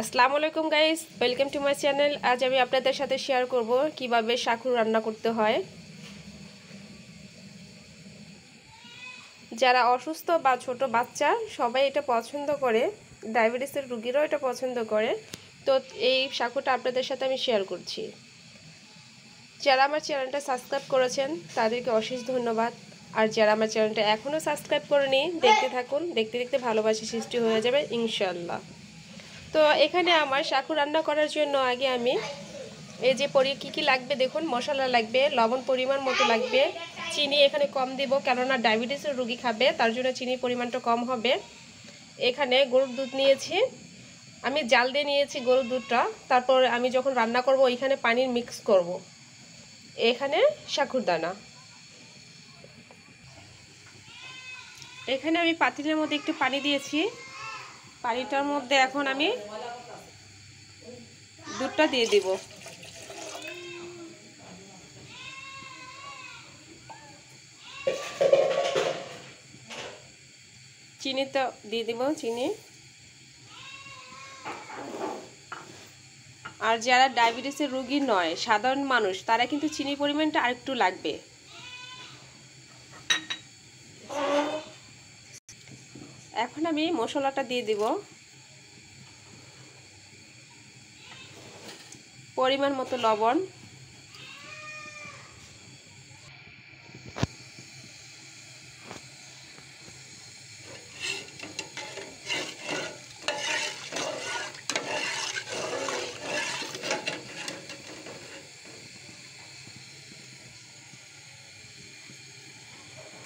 আসসালামু আলাইকুম guys, welcome to my channel. আজ আমি আপনাদের সাথে শেয়ার করব কিভাবে শাকুর রান্না করতে হয়। যারা অসুস্থ বা ছোট বাচ্চা সবাই এটা পছন্দ করে, ডায়াবেটিসের রোগীরাও এটা পছন্দ করে। তো এই শাকুটা আপনাদের সাথে আমি শেয়ার করছি। যারা আমার চ্যানেলটা সাবস্ক্রাইব করেছেন তাদেরকে অশেষ ধন্যবাদ। আর যারা আমার চ্যানেলটা এখনও সাবস্ক্রাইব করেনি, দেখতে থাকুন, দেখতে দেখতে ভালোবাসা সৃষ্টি হয়ে যাবে ইনশাআল্লাহ। তো এখানে আমার শাকু রান্না করার জন্য আগে আমি এই যে কী লাগবে দেখুন। মশলা লাগবে, লবণ পরিমাণ মতো লাগবে, চিনি এখানে কম দেব কেননা ডায়াবেটিসের রোগী খাবে, তার জন্য চিনির পরিমাণটা কম হবে। এখানে গরুর দুধ নিয়েছি, আমি জাল দিয়ে নিয়েছি গরুর দুধটা। তারপর আমি যখন রান্না করব ওইখানে পানির মিক্স করব। এখানে শাকুর দানা, এখানে আমি পাতিলের মধ্যে একটু পানি দিয়েছি। পানিটার মধ্যে এখন আমি দুধটা দিয়ে দিব। চিনিটা দিয়ে দিব, চিনি। আর যারা ডায়াবেটিসের রোগী নয়, সাধারণ মানুষ, তারা কিন্তু চিনির পরিমাণটা আরেকটু লাগবে। এখন আমি মশলাটা দিয়ে দিব, পরিমাণ মতো লবণ,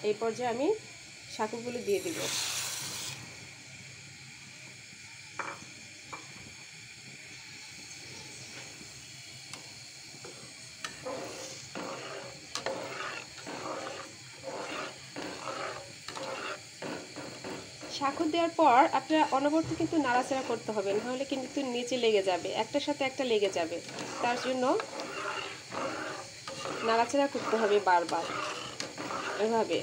এই পর্যায়ে আমি শাকুগুলো দিয়ে দিব। শাকু দেওয়ার পর আপনারা অনবরত কিন্তু নাড়াচাড়া করতে হবে, নাহলে কিন্তু নিচে লেগে যাবে, একটার সাথে একটা লেগে যাবে। তার জন্য নাড়াচাড়া করতে হবে বারবার এভাবে।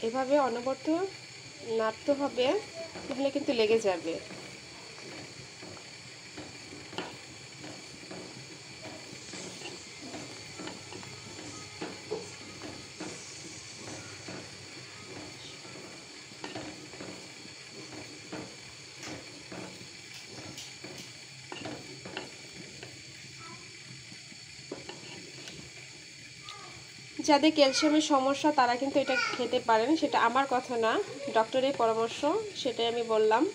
এভাবে অনবরত নাড়তে হবে, তাহলে কিন্তু লেগে যাবে। যাদের ক্যালসিয়ামের সমস্যা তারা কিন্তু এটা খেতে পারেন, সেটা আমার কথা না, ডক্টরের পরামর্শ, সেটাই আমি বললাম।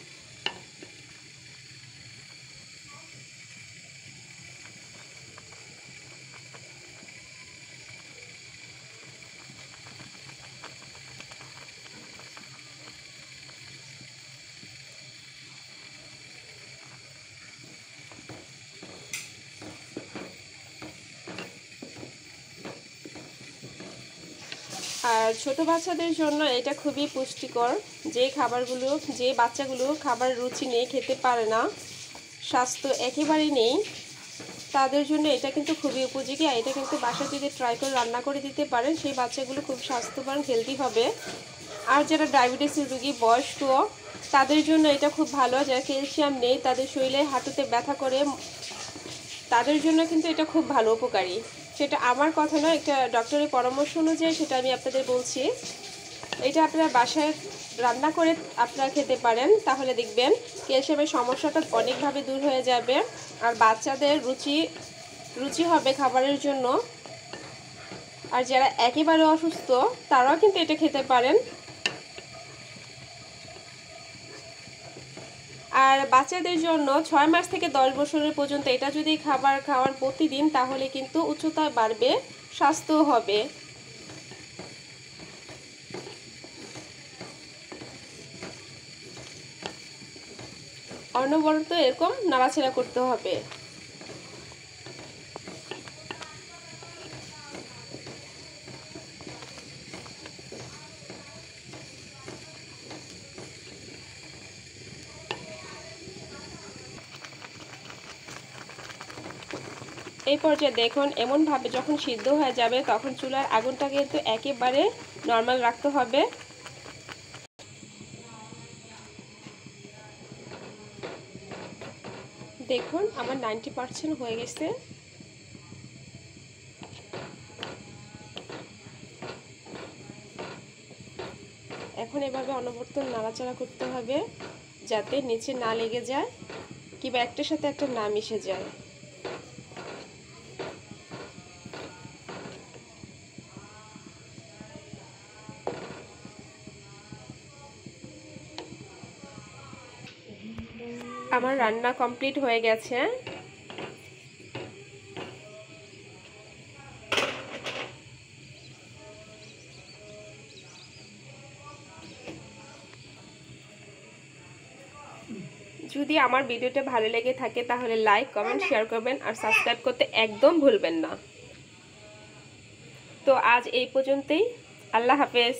আর ছোট বাচ্চাদের জন্য এটা খুবই পুষ্টিকর। যে খাবারগুলো, যে বাচ্চাগুলো খাবার রুচি নিয়ে খেতে পারে না, স্বাস্থ্য একেবারেই নেই, তাদের জন্য এটা কিন্তু খুবই উপযোগী। আর এটা কিন্তু বাসায় যদি ট্রাই করে রান্না করে দিতে পারেন, সেই বাচ্চাগুলো খুব স্বাস্থ্যবান, হেলদি হবে। আর যারা ডায়াবেটিসের রোগী, বয়স্ক, তাদের জন্য এটা খুব ভালো। যারা ক্যালসিয়াম নেই, তাদের শরীরে হাঁটুতে ব্যথা করে, তাদের জন্য কিন্তু এটা খুব ভালো, উপকারী। সেটা আমার কথা নয়, একটা ডক্টরের পরামর্শ অনুযায়ী সেটা আমি আপনাদের বলছি। এটা আপনারা বাসায় রান্না করে আপনারা খেতে পারেন, তাহলে দেখবেন ক্যালসিয়ামের সমস্যাটা অনেকভাবে দূর হয়ে যাবে। আর বাচ্চাদের রুচি হবে খাবারের জন্য। আর যারা একেবারে অসুস্থ তারাও কিন্তু এটা খেতে পারেন। আর বাচ্চাদের জন্য 6 মাস থেকে 10 বছরের পর্যন্ত এটা যদি খাবার খাওয়ার প্রতিদিন, তাহলে কিন্তু উচ্চতা বাড়বে স্বাস্থ্য হবে। অনবরত এরকম নাড়াচাড়া করতে হবে। এই পর্যায়ে দেখুন এমনভাবে যখন সিদ্ধ হয়ে যাবে তখন চুলার আগুনটা কিন্তু একেবারে নর্মাল রাখতে হবে। দেখুন আমার 90% হয়ে গেছে। এখন এভাবে অনবরত নাড়াচাড়া করতে হবে যাতে নিচে না লেগে যায় কিংবা একটার সাথে একটা না মিশে যায়। আমার রান্না কমপ্লিট হয়ে গেছে। যদি আমার ভিডিওটা ভালো লেগে থাকে তাহলে লাইক, কমেন্ট, শেয়ার করবেন আর সাবস্ক্রাইব করতে একদম ভুলবেন না। তো আজ এই পর্যন্তই। আল্লাহ হাফেজ।